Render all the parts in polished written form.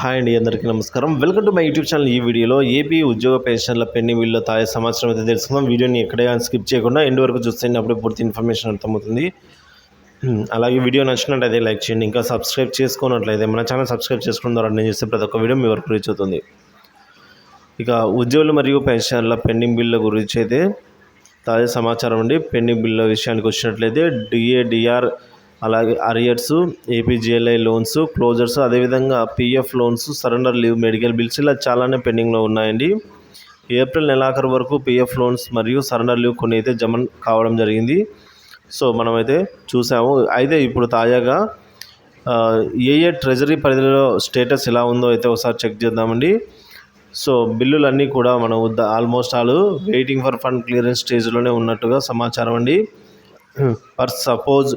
Hi అండి, అందరికీ నమస్కారం. Welcome to my YouTube channel. ఈ వీడియోలో ఏపీ ఉద్యోగ పెన్షన్ల పెండింగ్ బిల్లులో తాజా సమాచారం అయితే తెలుసుకుందాం. వీడియోని ఎక్కడే స్కిప్ చేయకుండా ఎండ్ వరకు చూస్తే అప్పుడే పూర్తి ఇన్ఫర్మేషన్ అర్థమవుతుంది. అలాగే వీడియో నచ్చినట్లయితే లైక్ చేయండి. ఇంకా సబ్స్క్రైబ్ చేసుకున్నట్లయితే మన ఛానల్ సబ్స్క్రైబ్ చేసుకున్న ద్వారా నేను చేస్తే ప్రతి ఒక్క వీడియో మీ వరకు రీచ్ అవుతుంది. ఇక ఉద్యోగులు మరియు పెన్షన్ల పెండింగ్ బిల్లు గురించి అయితే తాజా సమాచారం అండి. పెండింగ్ బిల్లు విషయానికి వచ్చినట్లయితే డిఏడిఆర్, అలాగే అరియర్స్, ఏపీజీఎల్ఐ లోన్స్, క్లోజర్స్, అదేవిధంగా PF loans, surrender leave, medical bills ఇలా చాలానే పెండింగ్లో ఉన్నాయండి. ఏప్రిల్ నెలాఖరు వరకు పీఎఫ్ లోన్స్ మరియు సరెండర్ లీవ్ కొన్ని అయితే జమ కావడం జరిగింది. సో మనమైతే చూసాము. అయితే ఇప్పుడు తాజాగా ఏ ట్రెజరీ పరిధిలో స్టేటస్ ఎలా ఉందో అయితే ఒకసారి చెక్ చేద్దామండి. సో బిల్లులన్నీ కూడా మన almost all waiting for fund clearance స్టేజ్లోనే ఉన్నట్టుగా సమాచారం అండి. ఫర్ సపోజ్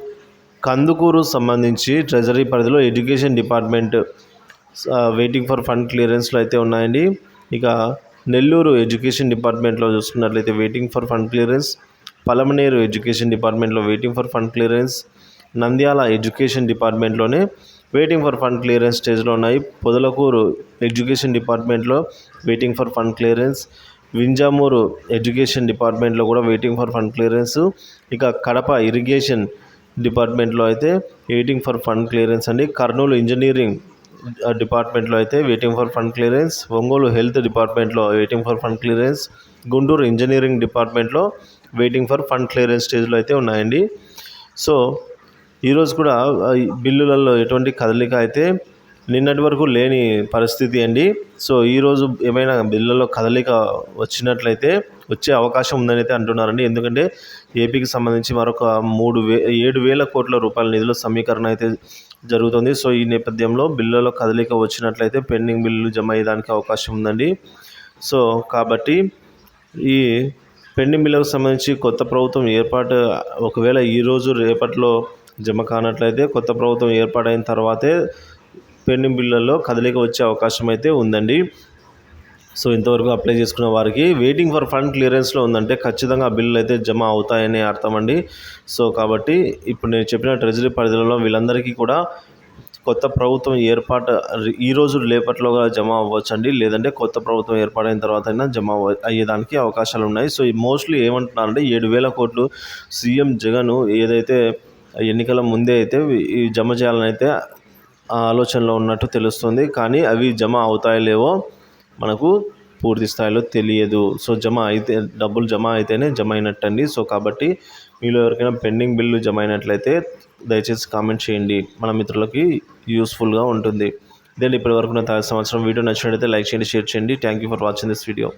కందుకూరు సంబంధించి ట్రెజరీ పరిధిలో education department waiting for fund క్లియరెన్స్లో అయితే ఉన్నాయండి. ఇక నెల్లూరు ఎడ్యుకేషన్ డిపార్ట్మెంట్లో చూసుకున్నట్లయితే waiting for fund clearance, Palamaner education డిపార్ట్మెంట్లో waiting for fund clearance, Nandyal education డిపార్ట్మెంట్లోనే వెయిటింగ్ ఫర్ ఫండ్ క్లియరెన్స్ స్టేజ్లో ఉన్నాయి. పొదలకూరు ఎడ్యుకేషన్ డిపార్ట్మెంట్లో waiting for fund clearance, Vinjamur education డిపార్ట్మెంట్లో కూడా వెయిటింగ్ ఫర్ ఫండ్ క్లియరెన్స్, ఇక కడప ఇరిగేషన్ డిపార్ట్మెంట్లో అయితే వెయిటింగ్ ఫర్ ఫండ్ క్లియరెన్స్ అండి. కర్నూలు ఇంజనీరింగ్ డిపార్ట్మెంట్లో అయితే waiting for fund clearance, Ongole health డిపార్ట్మెంట్లో waiting for fund clearance, Guntur engineering డిపార్ట్మెంట్లో వెయిటింగ్ ఫర్ ఫండ్ క్లియరెన్స్ స్టేజ్లో అయితే ఉన్నాయండి. సో ఈరోజు కూడా బిల్లులలో ఎటువంటి కదలిక అయితే నిన్నటి వరకు లేని పరిస్థితి అండి. సో ఈరోజు ఏమైనా బిల్లులలో కదలిక వచ్చినట్లయితే వచ్చే అవకాశం ఉందని అయితే అంటున్నారండి. ఎందుకంటే ఏపీకి సంబంధించి మరొక 7,000 కోట్ల రూపాయల నిధుల సమీకరణ అయితే జరుగుతుంది. సో ఈ నేపథ్యంలో బిల్లులలో కదలిక వచ్చినట్లయితే పెండింగ్ బిల్లులు జమ అయ్యేదానికి అవకాశం ఉందండి. సో కాబట్టి ఈ పెండింగ్ బిల్లులకు సంబంధించి కొత్త ప్రభుత్వం ఏర్పాటు ఒకవేళ ఈరోజు రేపట్లో జమ కానట్లయితే కొత్త ప్రభుత్వం ఏర్పాటైన తర్వాతే పెండింగ్ బిల్లుల్లో కదలిక వచ్చే అవకాశం అయితే ఉందండి. సో ఇంతవరకు అప్లై చేసుకున్న వారికి వెయిటింగ్ ఫర్ ఫండ్ క్లియరెన్స్లో ఉందంటే ఖచ్చితంగా ఆ బిల్లులు అయితే జమ అవుతాయని అర్థం అండి. సో కాబట్టి ఇప్పుడు నేను చెప్పిన ట్రెజరీ పరిధిలో వీళ్ళందరికీ కూడా కొత్త ప్రభుత్వం ఏర్పాటు ఈరోజు రేపట్లోగా జమ అవ్వచ్చండి. లేదంటే కొత్త ప్రభుత్వం ఏర్పాటైన తర్వాత అయినా జమ అయ్యేదానికి అవకాశాలు ఉన్నాయి. సో మోస్ట్లీ ఏమంటున్నారంటే 7,000 కోట్లు సీఎం జగన్ ఏదైతే ఎన్నికల ముందే అయితే ఈ జమ చేయాలని అయితే ఆలోచనలో ఉన్నట్టు తెలుస్తుంది. కానీ అవి జమ అవుతాయో లేవో మనకు పూర్తి స్థాయిలో తెలియదు. సో డబ్బులు జమ అయితేనే జమ అయినట్టండి. సో కాబట్టి మీలో ఎవరికైనా పెండింగ్ బిల్లు జమ అయినట్లయితే దయచేసి కామెంట్ చేయండి, మన మిత్రులకి యూస్ఫుల్గా ఉంటుంది. ఇదండి ఇప్పటి వరకు నా తాజా సంవత్సరం. వీడియో నచ్చినట్లయితే లైక్ చేయండి, షేర్ చేయండి. Thank you for watching this video.